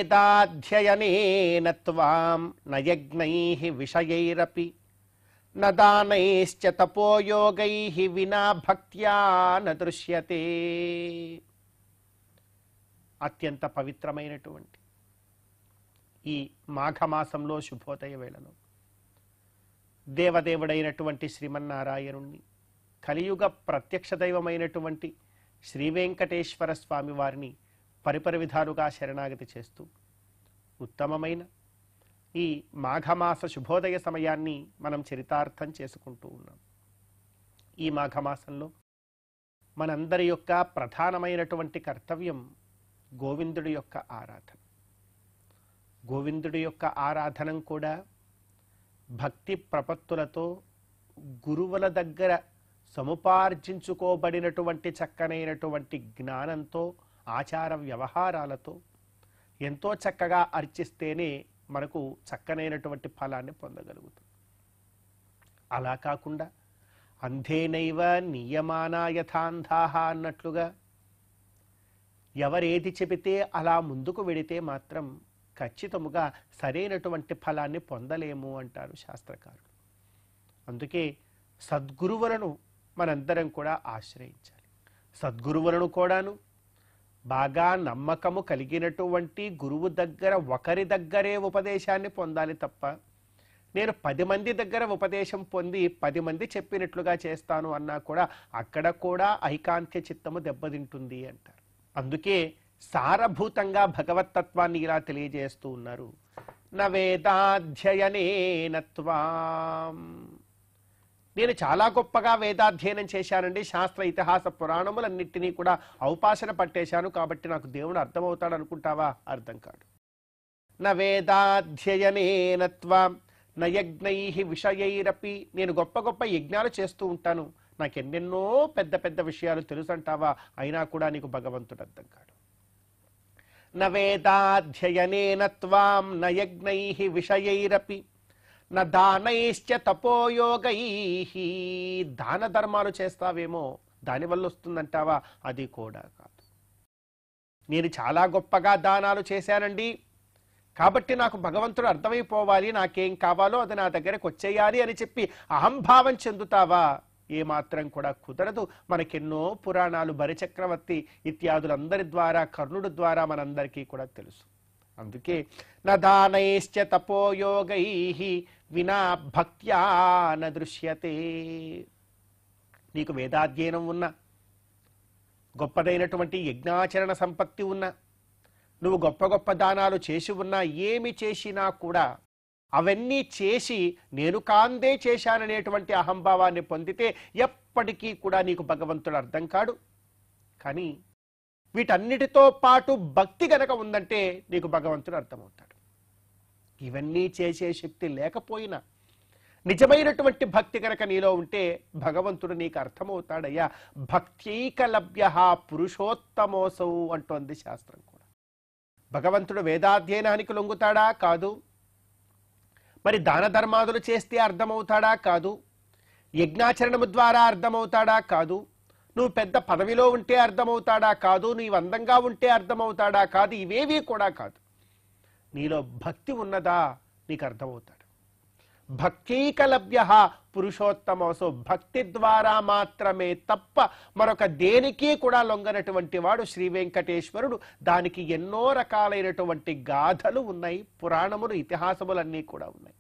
వేదాధ్యయనేన త్వాం న యజ్ఞైః విషయైరపి న దానైశ్చ తపోయోగైః వినా భక్త్యా న దృశ్యతే. అత్యంత పవిత్రమైనటువంటి ఈ మాఘమాసంలో శుభోదయ వేళలో దేవదేవుడైనటువంటి శ్రీమన్నారాయణుణ్ణి, కలియుగ ప్రత్యక్ష దైవమైనటువంటి శ్రీ వెంకటేశ్వర స్వామి వారిని పరిపరి విధాలుగా శరణాగతి చేస్తూ ఉత్తమమైన ఈ మాఘమాస శుభోదయ సమయాన్ని మనం చరితార్థం చేసుకుంటూ ఉన్నాం. ఈ మాఘమాసంలో మనందరి యొక్క ప్రధానమైనటువంటి కర్తవ్యం గోవిందుడి యొక్క ఆరాధన. గోవిందుడి యొక్క ఆరాధనం కూడా భక్తి ప్రపత్తులతో గురువుల దగ్గర సముపార్జించుకోబడినటువంటి చక్కనైనటువంటి జ్ఞానంతో, ఆచార వ్యవహారాలతో ఎంతో చక్కగా అర్చిస్తేనే మనకు చక్కనైనటువంటి ఫలాన్ని పొందగలుగుతుంది. అలా కాకుండా అంధేనైవ నియమానా యథాంధాః అన్నట్లుగా ఎవరేది చెబితే అలా ముందుకు వెడితే మాత్రం ఖచ్చితముగా సరైనటువంటి ఫలాన్ని పొందలేము అంటారు శాస్త్రకారులు. అందుకే సద్గురువులను మనందరం కూడా ఆశ్రయించాలి. సద్గురువులను కూడాను బాగా నమ్మకము కలిగినటువంటి గురువు దగ్గర ఒకరి దగ్గరే ఉపదేశాన్ని పొందాలి తప్ప, నేను 10 మంది దగ్గర ఉపదేశం పొంది 10 మంది చెప్పినట్లుగా చేస్తాను అన్నా కూడా అక్కడ కూడా ఐకాంత్య చిత్తము దెబ్బతింటుంది అంటారు. అందుకే సారభూతంగా భగవత్తత్వాన్ని ఇలా తెలియజేస్తూ ఉన్నారు. న వేదాధ్యయనేన త్వాం. నేను చాలా గొప్పగా వేదాధ్యయనం చేశానండి, శాస్త్ర ఇతిహాస పురాణములన్నింటినీ కూడా ఔపాసన పట్టేశాను, కాబట్టి నాకు దేవుడు అర్థమవుతాడు అనుకుంటావా? అర్థం కాడు. న వేదాధ్యయనేన త్వాం న యజ్ఞైః విషయైరపి. నేను గొప్ప గొప్ప యజ్ఞాలు చేస్తూ ఉంటాను, నాకెన్నెన్నో పెద్ద పెద్ద విషయాలు తెలుసు అంటావా? అయినా కూడా నీకు భగవంతుడు అర్థం కాడు. న వేదాధ్యయనేన త్వాం న యజ్ఞైః విషయైరపి న దానైశ్చ తపోయోగైః. దాన ధర్మాలు చేస్తావేమో దానివల్ల వస్తుందంటావా? అది కూడా కాదు. నేను చాలా గొప్పగా దానాలు చేశానండి, కాబట్టి నాకు భగవంతుడు అర్థమైపోవాలి, నాకేం కావాలో అది నా దగ్గరకు వచ్చేయాలి అని చెప్పి అహంభావం చెందుతావా? ఏమాత్రం కూడా కుదరదు. మనకెన్నో పురాణాలు బలిచక్రవర్తి ఇత్యాదులందరి ద్వారా, కర్ణుడు ద్వారా మనందరికీ కూడా తెలుసు. అందుకే నదానైశ్చ తపోయోగైః వినా భక్త్యా న దృశ్యతే. నీకు వేదాధ్యయనం ఉన్నా, గొప్పదైనటువంటి యజ్ఞాచరణ సంపత్తి ఉన్నా, నువ్వు గొప్ప గొప్ప దానాలు చేసి ఉన్నా, ఏమి చేసినా కూడా అవన్నీ చేసి నేను కాందే చేశాననేటువంటి అహంభావాన్ని పొందితే ఎప్పటికీ కూడా నీకు భగవంతుడు అర్థం కాడు. కానీ వీటన్నిటితో పాటు భక్తి గనక ఉందంటే నీకు భగవంతుడు అర్థమవుతాడు. ఇవన్నీ చేసే శక్తి లేకపోయినా నిజమైనటువంటి భక్తి గనక నీలో ఉంటే భగవంతుడు నీకు అర్థమవుతాడయ్యా. భక్త్యైకలభ్యః పురుషోత్తమోసౌ అంటోంది శాస్త్రం కూడా. భగవంతుడు వేదాధ్యయనానికి లొంగుతాడా? కాదు. మరి దాన ధర్మాదులు చేస్తే అర్థమవుతాడా? కాదు. యజ్ఞాచరణము ద్వారా అర్థమవుతాడా? కాదు. నువ్వు పెద్ద పదవిలో ఉంటే అర్థమవుతాడా? కాదు. నీవు అందంగా ఉంటే అర్థమవుతాడా? కాదు. ఇవేవీ కూడా కాదు. నీలో భక్తి ఉన్నదా? నీకు అర్థమవుతాడు. భక్తైకలభ్యః పురుషోత్తమోసో. భక్తి ద్వారా మాత్రమే తప్ప మరొక దేనికి కూడా లొంగనటువంటి వాడు శ్రీ వెంకటేశ్వరుడు. దానికి ఎన్నో రకాలైనటువంటి గాథలు ఉన్నాయి, పురాణములు, ఇతిహాసములన్నీ కూడా ఉన్నాయి.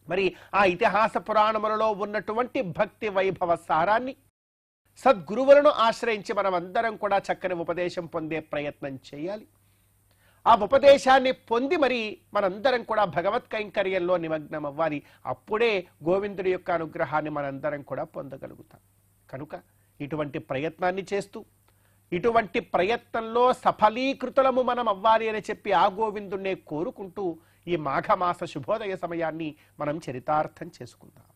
మరి ఆ ఇతిహాస పురాణములలో ఉన్నటువంటి భక్తి వైభవ సారాన్ని సద్గురువులను ఆశ్రయించి మనం అందరం కూడా చక్కని ఉపదేశం పొందే ప్రయత్నం చేయాలి. ఆ ఉపదేశాన్ని పొంది మరి మనందరం కూడా భగవత్ కైంకర్యంలో నిమగ్నం అవ్వాలి. అప్పుడే గోవిందుడి యొక్క అనుగ్రహాన్ని మనందరం కూడా పొందగలుగుతాం. కనుక ఇటువంటి ప్రయత్నాన్ని చేస్తూ, ఇటువంటి ప్రయత్నంలో సఫలీకృతులము మనం అవ్వాలి అని చెప్పి ఆ గోవిందుణ్ణే కోరుకుంటూ ఈ మాఘమాస శుభోదయ సమయాన్ని మనం చరితార్థం చేసుకుందాం.